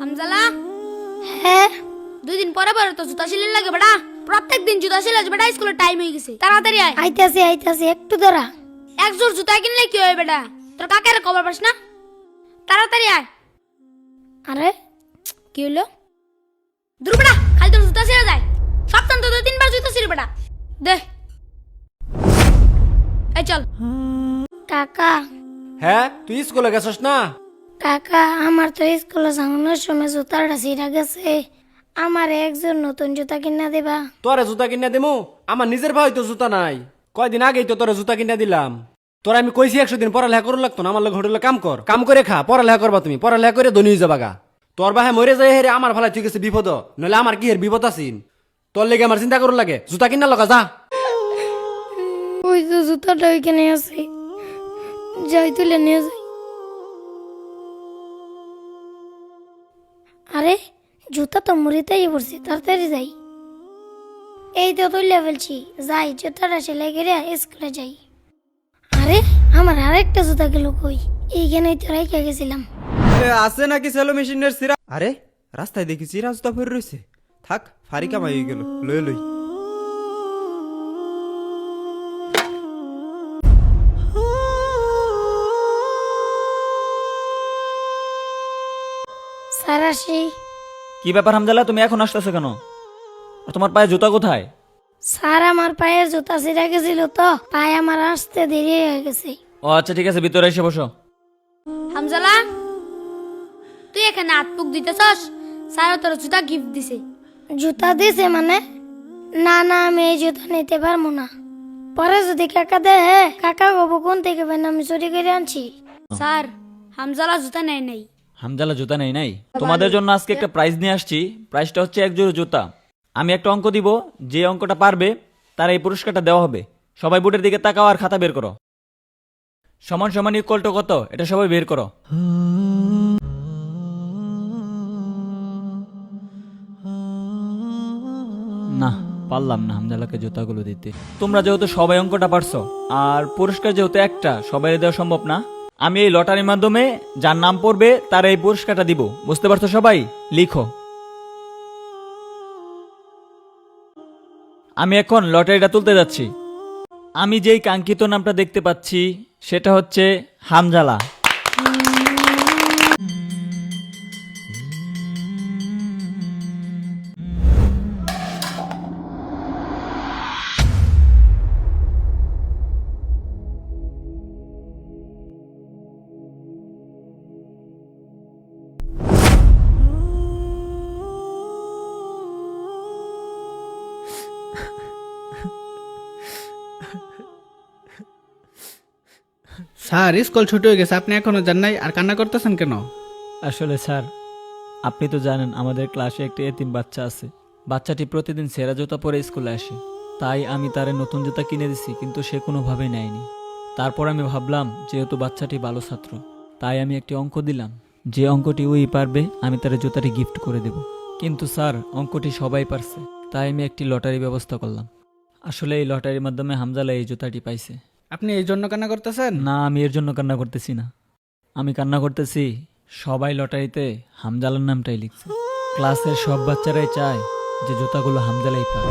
হামজালা হ্যাঁ 2 দিন পরে পরে তো জুতা সিলাই লাগে বেটা। প্রত্যেক দিন জুতা সিলাই বেটা, স্কুলের টাইম হয়ে গেছে, তাড়াতাড়ি আয়। আইতাছি একটু দাঁড়া। এক জোর জুতা কিনলে কি হয় বেটা? তোর কাকের খবর পাস না? তাড়াতাড়ি আয়। আরে কি হলো? দূর বেটা, খালি তোর জুতা সিলাই যায়। সপ্তাহে তো 2-3 বার জুতা সিলাই বেটা। দে এই চল। কাকা হ্যাঁ, তুই স্কুলে গেছস না? কাকা আমার তো স্কুলে যাওয়ানোর সময় জুতাটা ছিঁড়া গেছে, আমার একজন নতুন জুতা কিনা দেবা? তোরে জুতা কিনা দিমু? আমার নিজের ভাই তো জুতা নাই। কয়দিন আগেই তো তোরে জুতা কিনা দিলাম। তোরা আমি কইছি 100 দিন পড়ালেখা করুন লাগতো না। আমার লোক হোটেলে কাম করে খা, পড়ালেখা করবা তুমি, পড়ালেখা করে ধনী হয়ে যাবাগা। তোর বাহে মরে যায় হেরে আমার ভালাই ঠিক আছে বিপদ, নইলে আমার কি হের বিপদ আছিন? তোর লেগে আমার চিন্তা করুন লাগে, জুতা কিনা লগা যা। ওই তো জুতাটা ওইখানে আছে, যাই তুলে নিয়ে যাই। আরে জুতা তো মুড়িতেই পড়ছি, তাড়াতাড়ি যাই। এই তো তুলে ফেলছি, যাই জুতাটা সেলাই করে স্কুলে যাই। আরে আমার আরেকটা জুতা গেল কই? এইখানেই তো রেখে গেছিলাম। আছে নাকি সেলো মেশিনের সিরা? আরে রাস্তায় দেখি চিরা জুতা পরে রয়েছে। থাক, ফারি কামাই হয়ে গেল, লই লই। স্যার আসি। কি ব্যাপার হামজালা, তুমি এখন আসতেছো কেন? আর তোমার পায়ে জুতা কোথায়? স্যার আমার পায়ের জুতা ছিঁড়ে গেছিল তো, পায়ে আমার আসতে দেরি হয়ে গেছে। ও আচ্ছা ঠিক আছে, ভিতরে এসে বসো। হামজালা তুই এখানে হাত পুক দিতেছস? স্যার তোর জুতা গিফট দিছে। জুতা দিছে মানে? না না, আমি এই জুতা নিতে পারবো না। পরে যদি কাকা দেয়, কাকা বাবু কোন থেকে পেন আমি চুরি করে আনছি। স্যার হামজালা জুতা নেয় নাই। হামজালা জুতা নেই নাই? তোমাদের জন্য আজকে একটা প্রাইজ নিয়ে আসছি। প্রাইজটা হচ্ছে 1 জোড়া জুতা। আমি একটা অঙ্ক দিব, যে অঙ্কটা পারবে তার এই পুরস্কারটা দেওয়া হবে। সবাই বোর্ডের দিকে তাকাও আর খাতা বের করো। সমান সমান ইকুয়াল টু কত, এটা সবাই বের করো। না পারলাম না হামজালাকে জুতাগুলো দিতে। তোমরা যেহেতু সবাই অঙ্কটা পারছো আর পুরস্কার যেহেতু একটা, সবাই দেওয়া সম্ভব না, আমি এই লটারির মাধ্যমে যার নাম পড়বে তার এই পুরস্কারটা দিব। বুঝতে পারছো সবাই? লিখো। আমি এখন লটারিটা তুলতে যাচ্ছি। আমি যেই কাঙ্ক্ষিত নামটা দেখতে পাচ্ছি সেটা হচ্ছে হামজালা। স্যার স্কুল ছুটি হয়ে গেছে, আপনি এখনো যান নাই আর কান্না করতেছেন কেন? আসলে স্যার, আপনি তো জানেন আমাদের ক্লাসে একটি এতিম বাচ্চা আছে। বাচ্চাটি প্রতিদিন সেরা জুতা পরে স্কুলে আসে, তাই আমি তারে নতুন জুতা কিনে দিছি, কিন্তু সে কোনোভাবেই নেয়নি। তারপর আমি ভাবলাম যেহেতু বাচ্চাটি ভালো ছাত্র, তাই আমি একটি অঙ্ক দিলাম। যে অঙ্কটি ওই পারবে আমি তার জুতাটি গিফট করে দেব। কিন্তু স্যার অঙ্কটি সবাই পারছে, তাই আমি একটি লটারি ব্যবস্থা করলাম। আসলে এই লটারির মাধ্যমে হামজালা এই জুতাটি পাইছে। আপনি এই জন্য কান্না করতেছেন? না, আমি এর জন্য কান্না করতেছি না। আমি কান্না করতেছি সবাই লটারিতে হামজালার নামটাই লিখছে। ক্লাসের সব বাচ্চারাই চায় যে জুতাগুলো হামজালাই পায়।